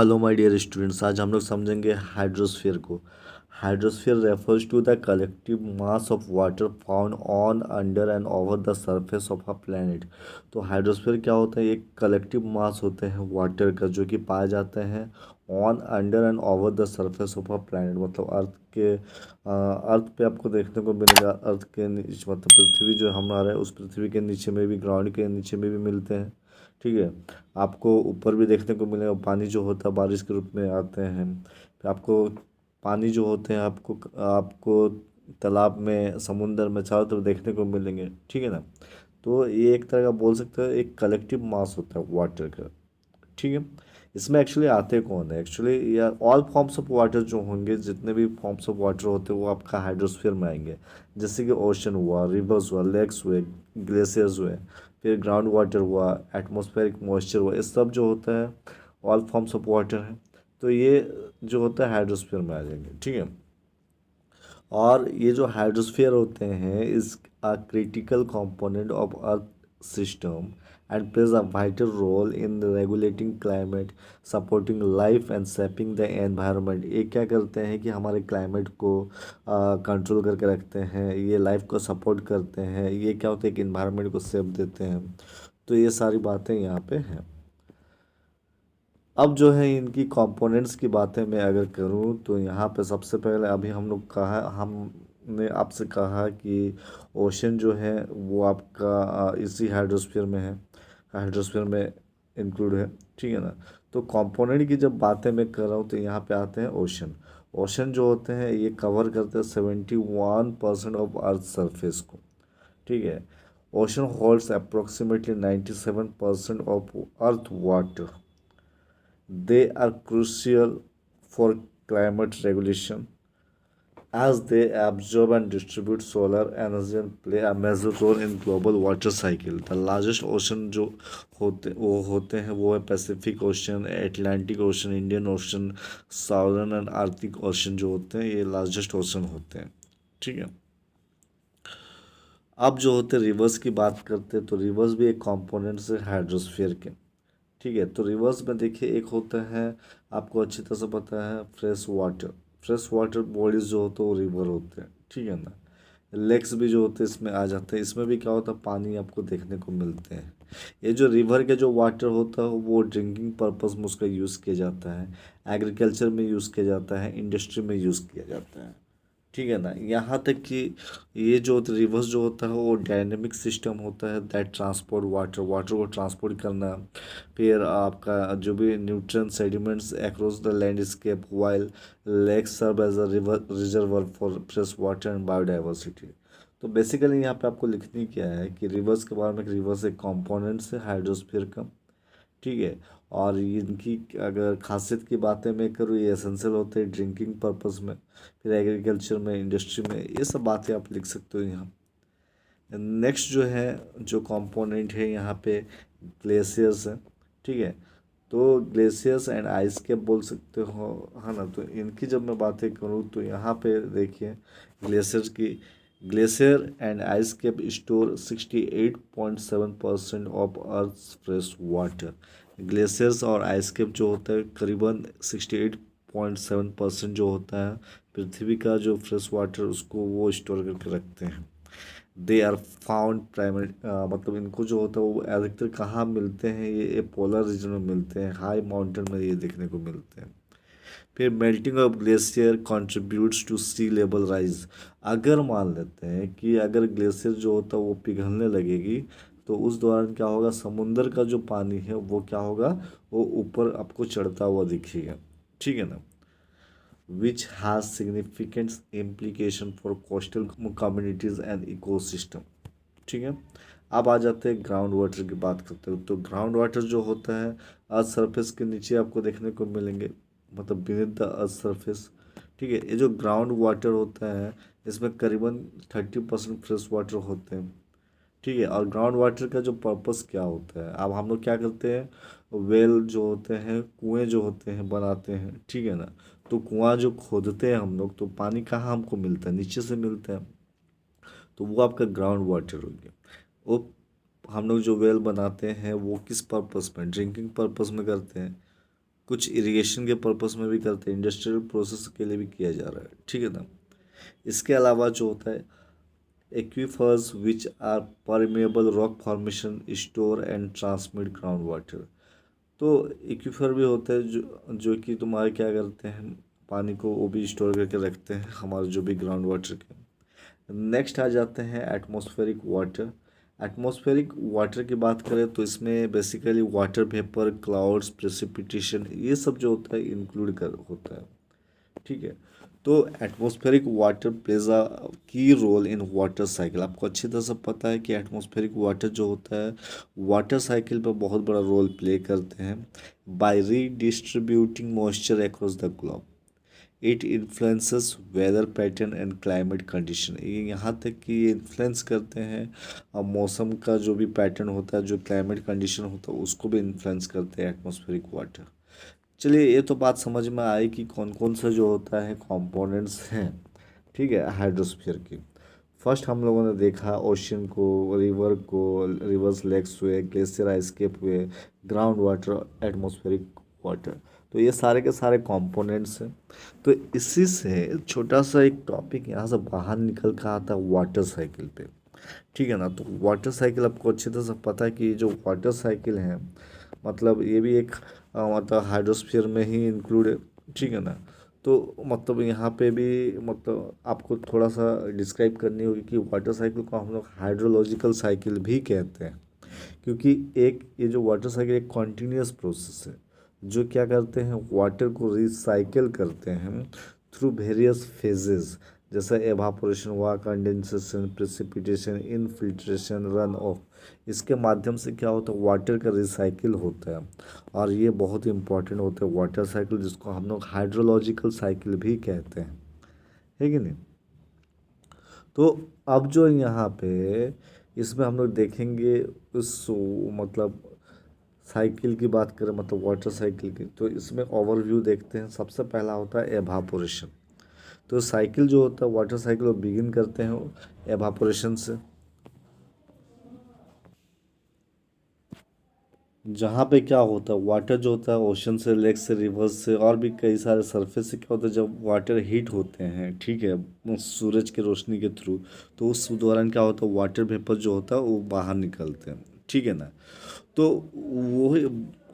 Hello my dear students, आज हम लोग समझेंगे हाइड्रोस्फीयर को। Hydrosphere refers to the collective mass of water found on under and over the surface of a planet. तो hydrosphere क्या होता है? एक कलेक्टिव मास होते हैं वाटर का जो कि पाए जाते हैं on under and over the surface of a planet, मतलब अर्थ पे आपको देखने को मिलेगा। अर्थ के नीचे मतलब पृथ्वी जो हमारा है उस पृथ्वी के नीचे में भी, ग्राउंड के नीचे में भी मिलते हैं। ठीक है, आपको ऊपर भी देखने को मिलेगा। पानी जो होता है बारिश के रूप में आते हैं। फिर आपको पानी जो होते हैं आपको आपको तालाब में, समुंदर में चारों तरफ देखने को मिलेंगे। ठीक है ना। तो ये एक तरह का बोल सकते हैं एक कलेक्टिव मास होता है वाटर का। ठीक है। इसमें एक्चुअली आते कौन है? एक्चुअली या ऑल फॉर्म्स ऑफ वाटर जो होंगे, जितने भी फॉर्म्स ऑफ वाटर होते हैं वो आपका हाइड्रोस्फीयर में आएंगे। जैसे कि ओशन हुआ, रिवर्स हुआ, लेक्स हुए, ग्लेशियर्स हुए, फिर ग्राउंड वाटर हुआ, एटमॉस्फेरिक मॉइस्चर हुआ, ये सब जो होता है ऑल फॉर्म्स ऑफ वाटर है। तो ये जो होता है हाइड्रोस्फीयर में आ जाएंगे। ठीक है। और ये जो हाइड्रोस्फीयर होते हैं इस a critical component of earth system and plays a vital role in regulating climate, supporting life and shaping the environment। ये क्या करते हैं कि हमारे क्लाइमेट को कंट्रोल करके रखते हैं, ये लाइफ को सपोर्ट करते हैं, ये क्या होता है कि इन्वायरमेंट को सेफ देते हैं। तो ये सारी बातें यहाँ पे हैं। अब जो है इनकी कंपोनेंट्स की बातें मैं अगर करूँ तो यहाँ पे सबसे पहले अभी हम लोग कहा, हमने आपसे कहा कि ओशन जो है वो आपका इसी हाइड्रोस्फीयर में है, हाइड्रोस्फीयर में इंक्लूड है। ठीक है ना। तो कंपोनेंट की जब बातें मैं कर रहा हूँ तो यहाँ पे आते हैं ओशन। ओशन जो होते हैं ये कवर करते हैं 71% ऑफ अर्थ सरफेस को। ठीक है। Ocean holds approximately 97% of earth water. They are crucial for climate regulation as they absorb and distribute solar energy and play a major role in global water cycle. The largest ocean जो होते हैं वो है Pacific ocean, Atlantic ocean, Indian ocean, southern and Arctic ocean जो होते हैं ये largest ocean होते हैं। ठीक है। अब जो होते हैं रिवर्स की बात करते हैं तो रिवर्स भी एक कंपोनेंट्स है हाइड्रोस्फीयर के। ठीक है। तो रिवर्स में देखिए एक होता है, आपको अच्छी तरह से पता है, fresh water. Fresh water bodies जो होते हैं वो रिवर होते हैं। ठीक है ना। लेक्स भी जो होते हैं इसमें आ जाते हैं। इसमें भी क्या होता है, पानी आपको देखने को मिलते हैं। ये जो रिवर के जो वाटर होता है वो ड्रिंकिंग पर्पस में उसका यूज़ किया जाता है, एग्रीकल्चर में यूज़ किया जाता है, इंडस्ट्री में यूज़ किया जाता है। ठीक है ना। यहाँ तक कि ये जो रिवर्स जो होता है वो डायनेमिक सिस्टम होता है दैट ट्रांसपोर्ट वाटर, वाटर को ट्रांसपोर्ट करना। फिर आपका जो भी nutrient sediments across the landscape, while lakes serve as a river reservoir for fresh water and biodiversity. तो बेसिकली यहाँ पे आपको लिखनी क्या है कि रिवर्स के बारे में, रिवर्स एक कॉम्पोनेंट्स है हाइड्रोस्फीयर का। ठीक है। और इनकी अगर खासियत की बातें मैं करूँ, ये एसेंशियल होते हैं ड्रिंकिंग पर्पस में, फिर एग्रीकल्चर में, इंडस्ट्री में, ये सब बातें आप लिख सकते हो यहाँ। नेक्स्ट जो है, जो कंपोनेंट है यहाँ पे ग्लेशियर्स है। ठीक है। तो ग्लेशियर्स एंड आइस कैप बोल सकते हो, है ना। तो इनकी जब मैं बातें करूँ तो यहाँ पे देखिए ग्लेशियर्स की, glacier and ice cap store 68.7% of earth fresh water. Glaciers और आइस कैप जो होता है करीबन 68.7% जो होता है पृथ्वी का जो फ्रेश वाटर उसको वो स्टोर करके रखते हैं। दे आर फाउंड प्राइमरी, मतलब इनको जो होता है वो अधिकतर कहाँ मिलते हैं, ये पोलर रीजन में मिलते हैं, हाई माउंटेन में ये देखने को मिलते हैं। फिर melting of glacier contributes to sea level rise. अगर मान लेते हैं कि अगर ग्लेशियर जो होता है वो पिघलने लगेगी तो उस दौरान क्या होगा, समुंदर का जो पानी है वो क्या होगा, वो ऊपर आपको चढ़ता हुआ दिखेगा। ठीक है ना। which has significant implication for coastal communities and ecosystem। ठीक है। अब आ जाते हैं ग्राउंड वाटर की बात करते हो तो ग्राउंड वाटर जो होता है अर्थ सरफेस के नीचे आपको देखने को मिलेंगे, मतलब बीनेथ द अर्थ सरफेस। ठीक है। ये जो ग्राउंड वाटर होता है इसमें करीबन 30% फ्रेश वाटर होते हैं। ठीक है। और ग्राउंड वाटर का जो पर्पस क्या होता है, अब हम लोग क्या करते हैं, वेल जो होते हैं, कुएं जो होते हैं बनाते हैं। ठीक है ना। तो कुआं जो खोदते हैं हम लोग तो पानी कहाँ हमको मिलता है, नीचे से मिलता है। तो वो आपका ग्राउंड वाटर हो गया। वो हम लोग जो वेल बनाते हैं वो किस पर्पस में, ड्रिंकिंग पर्पस में करते हैं। कुछ इरिगेशन के पर्पस में भी करते हैं, इंडस्ट्रियल प्रोसेस के लिए भी किया जा रहा है, ठीक है ना। इसके अलावा जो होता है aquifers which are permeable rock formation store and transmit ground water. तो एक्वीफर भी होते हैं जो कि तुम्हारे क्या करते हैं, पानी को वो भी स्टोर करके रखते हैं हमारे जो भी ग्राउंड वाटर के। नेक्स्ट आ जाते हैं एटमॉस्फेरिक वाटर। एटमॉस्फेरिक वाटर की बात करें तो इसमें basically water vapour, clouds, precipitation, ये सब जो होता है इंक्लूड कर होता है, ठीक है। तो एटमॉस्फेरिक वाटर प्लेज अ की रोल इन वाटर साइकिल। आपको अच्छी तरह से पता है कि एटमॉस्फेरिक वाटर जो होता है वाटर साइकिल पर बहुत बड़ा रोल प्ले करते हैं by redistributing moisture across the globe. It influences weather pattern and climate condition. ये यहाँ तक कि ये इन्फ्लुएंस करते हैं मौसम का जो भी पैटर्न होता है, जो क्लाइमेट कंडीशन होता है उसको भी इन्फ्लुएंस करते हैं एटमॉस्फेरिक वाटर। चलिए ये तो बात समझ में आई कि कौन कौन सा जो होता है कंपोनेंट्स हैं, ठीक है, हाइड्रोस्फीयर की। फर्स्ट हम लोगों ने देखा ओशन को, रिवर को, रिवर्स, लेक्स हुए, ग्लेशियर आइसकेप हुए, ग्राउंड वाटर, एटमॉस्फेरिक वाटर। तो ये सारे के सारे कंपोनेंट्स हैं। तो इसी से छोटा सा एक टॉपिक यहाँ से बाहर निकल कर आता है वाटर साइकिल पे, ठीक है ना। तो वाटर साइकिल आपको अच्छी तरह से पता है कि ये जो वाटर साइकिल है मतलब ये भी एक मतलब हाइड्रोस्फीयर में ही इंक्लूड है, ठीक है ना। तो मतलब यहाँ पे भी मतलब आपको थोड़ा सा डिस्क्राइब करनी होगी कि वाटर साइकिल को हम लोग हाइड्रोलॉजिकल साइकिल भी कहते हैं, क्योंकि एक ये जो वाटर साइकिल एक कॉन्टीन्यूस प्रोसेस है जो क्या करते हैं वाटर को रिसाइकिल करते हैं थ्रू वेरियस फेजेस, जैसे एवापोरेशन हुआ, condensation, precipitation, infiltration, run of. इसके माध्यम से क्या होता है वाटर का रिसाइकिल होता है और ये बहुत इंपॉर्टेंट होता है वाटर साइकिल, जिसको हम लोग हाइड्रोलॉजिकल साइकिल भी कहते हैं, है कि नहीं। तो अब जो यहाँ पे इसमें हम लोग देखेंगे उस मतलब साइकिल की बात करें मतलब वाटर साइकिल की, तो इसमें ओवरव्यू देखते हैं। सबसे पहला होता है एवापोरेशन। तो साइकिल जो होता है वाटर साइकिल वो बिगिन करते हैं एवापोरेशन से, जहाँ पे क्या होता है वाटर जो होता है ओशन से, लेक से, रिवर्स से और भी कई सारे सरफेस से क्या होता है जब वाटर हीट होते हैं, ठीक है, सूरज की रोशनी के थ्रू, तो उस दौरान क्या होता है वाटर वेपर जो होता है वो बाहर निकलते हैं, ठीक है ना। तो वो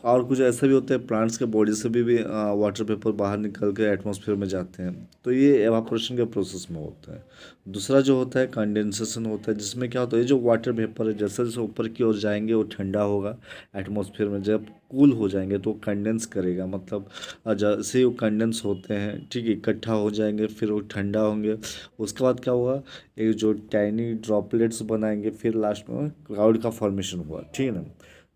और कुछ ऐसा भी होता है प्लांट्स के बॉडी से भी वाटर वेपर बाहर निकल के एटमॉस्फेयर में जाते हैं, तो ये एवापोरेशन के प्रोसेस में होता है। दूसरा जो होता है कंडेंसेशन होता है, जिसमें क्या होता है ये जो वाटर वेपर है जैसे जैसे ऊपर की ओर जाएंगे वो ठंडा होगा एटमॉस्फेयर में, जब कूल हो जाएंगे तो कंडेंस करेगा, मतलब जैसे वो कंडेंस होते हैं, ठीक है, इकट्ठा हो जाएंगे, फिर वो ठंडा होंगे। उसके बाद क्या होगा एक जो टाइनी ड्रॉपलेट्स बनाएंगे, फिर लास्ट में क्लाउड का फॉर्मेशन हुआ, ठीक है ना।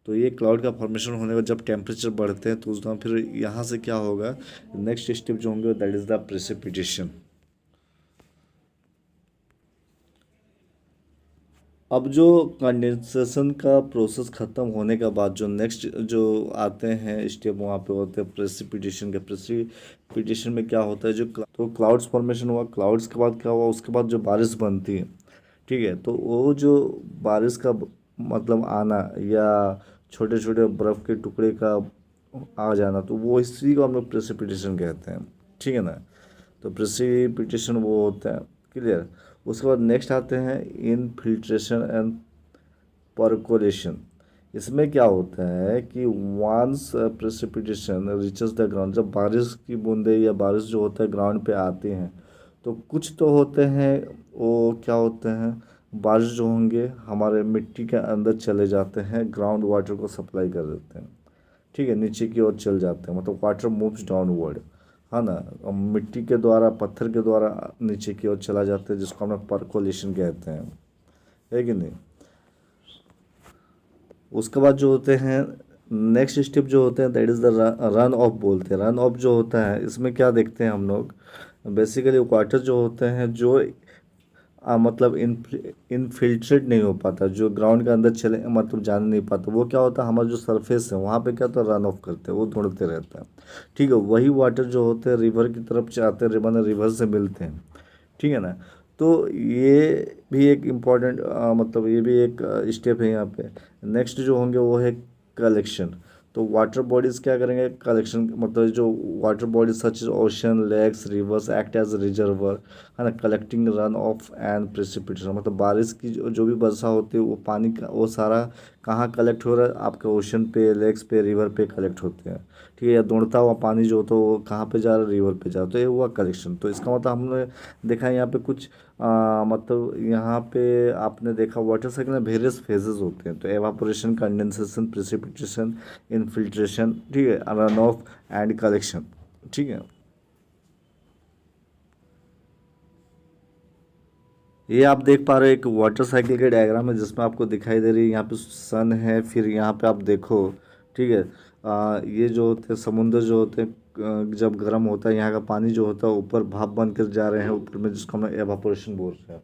तो ये क्लाउड का फॉर्मेशन होने का जब टेम्परेचर बढ़ते हैं तो उस दौरान फिर यहाँ से क्या होगा नेक्स्ट स्टेप जो होंगे दैट इज़ द प्रेसिपिटेशन। अब जो कंडेंसेशन का प्रोसेस ख़त्म होने के बाद जो नेक्स्ट जो आते हैं स्टेप वहाँ पे होते हैं प्रेसिपिटेशन के। प्रेसिपिटेशन में क्या होता है तो क्लाउड्स फॉर्मेशन हुआ, क्लाउड्स के बाद क्या हुआ उसके बाद जो बारिश बनती है, ठीक है, तो वो जो बारिश का मतलब आना या छोटे छोटे बर्फ़ के टुकड़े का आ जाना, तो वो इसी को हम लोग प्रेसिपिटेशन कहते हैं, ठीक है ना। तो प्रेसिपिटेशन वो होता है, क्लियर। उसके बाद नेक्स्ट आते हैं इनफिल्ट्रेशन एंड परकोलेशन। इसमें क्या होता है कि once precipitation reaches the ground, जब बारिश की बूंदें या बारिश जो होता है ग्राउंड पे आती हैं, तो कुछ तो होते हैं वो क्या होते हैं बारिश जो होंगे हमारे मिट्टी के अंदर चले जाते हैं, ग्राउंड वाटर को सप्लाई कर देते हैं, ठीक है, नीचे की ओर चल जाते हैं, मतलब वाटर मूव्स डाउनवर्ड, है ना। मिट्टी के द्वारा, पत्थर के द्वारा नीचे की ओर चला जाता है, जिसको हम लोग परकोलेशन कहते हैं, है कि नहीं। उसके बाद जो होते हैं नेक्स्ट स्टेप जो होते हैं that is the run of बोलते हैं। रन ऑफ जो होता है इसमें क्या देखते हैं हम लोग बेसिकली वाटर जो होते हैं जो मतलब इनफिल्ट्रेट नहीं हो पाता, जो ग्राउंड के अंदर चले मतलब जान नहीं पाता, वो क्या होता है हमारा जो सरफेस है वहाँ पे क्या होता है रन ऑफ करते हैं, वो दौड़ते रहता है, ठीक है। वही वाटर जो होते हैं रिवर की तरफ जाते हैं, रिवर से मिलते हैं, ठीक है ना। तो ये भी एक इम्पॉर्टेंट मतलब ये भी एक स्टेप है यहाँ पे। नेक्स्ट जो होंगे वो है कलेक्शन। तो वाटर बॉडीज़ क्या करेंगे, कलेक्शन मतलब जो water bodies such as ocean, lakes, rivers act as reservoir, है ना, collecting runoff and precipitation, मतलब बारिश की जो भी वर्षा होती है वो पानी का वो सारा कहाँ कलेक्ट हो रहा है, आपके ओशन पे, लेक्स पे, रिवर पे कलेक्ट होते हैं। ठीक है, या दौड़ता हुआ पानी जो होता है वो कहाँ पे जा रहा है, रिवर पे जा रहा है, तो ये हुआ कलेक्शन। तो इसका मतलब हमने देखा है यहाँ पे कुछ मतलब यहाँ पे आपने देखा वाटर साइकिल में वेरियस फेजेस होते हैं। तो एवापोरेशन, कंडेंसेशन, प्रेसिपिटेशन, इनफिल्ट्रेशन, ठीक है, रन ऑफ एंड कलेक्शन। ठीक है, ये आप देख पा रहे हो एक वाटर साइकिल के डायग्राम है जिसमें आपको दिखाई दे रही है यहाँ पे सन है, फिर यहाँ पे आप देखो, ठीक है, ये जो होते हैं समुद्र जो होते हैं, जब गर्म होता है यहाँ का पानी जो होता है ऊपर भाप बन कर जा रहे हैं ऊपर में, जिसको हम एवापोरेशन बोल रहे हैं।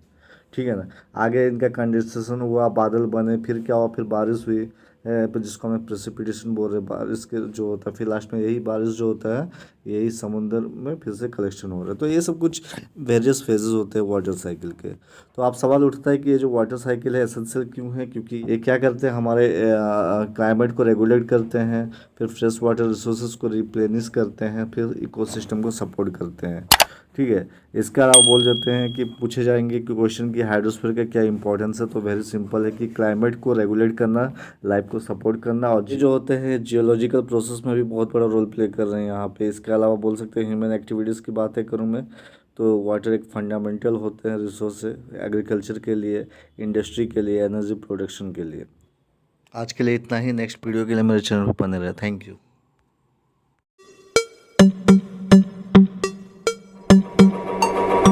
ठीक है ना, आगे इनका कंडेंसेशन हुआ, बादल बने, फिर क्या हुआ, फिर बारिश हुई पर जिसको हमें प्रेसिपिटेशन बोल रहे हैं, बारिश के जो होता है, फिर लास्ट में यही बारिश जो होता है यही समुद्र में फिर से कलेक्शन हो रहा है। तो ये सब कुछ वेरियस फेजेस होते हैं वाटर साइकिल के। तो आप सवाल उठता है कि ये जो वाटर साइकिल है एसेंशियल क्यों है, क्योंकि ये क्या करते हैं, हमारे क्लाइमेट को रेगुलेट करते हैं, फिर फ्रेश वाटर रिसोर्सेज को रिप्लेनिश करते हैं, फिर इकोसिस्टम को सपोर्ट करते हैं। ठीक है, इसका आप बोल देते हैं कि पूछे जाएंगे कि क्वेश्चन की हाइड्रोस्फीयर का क्या इंपॉर्टेंस है, तो वेरी सिंपल है कि क्लाइमेट को रेगुलेट करना, लाइफ को सपोर्ट करना, और ये जो होते हैं जियोलॉजिकल प्रोसेस में भी बहुत बड़ा रोल प्ले कर रहे हैं यहाँ पे। इसके अलावा बोल सकते हैं ह्यूमन एक्टिविटीज़ की बातें करूँ मैं, तो वाटर एक फंडामेंटल होते हैं रिसोर्स है एग्रीकल्चर के लिए, इंडस्ट्री के लिए, एनर्जी प्रोडक्शन के लिए। आज के लिए इतना ही, नेक्स्ट वीडियो के लिए मेरे चैनल पर बने रहे। Thank you.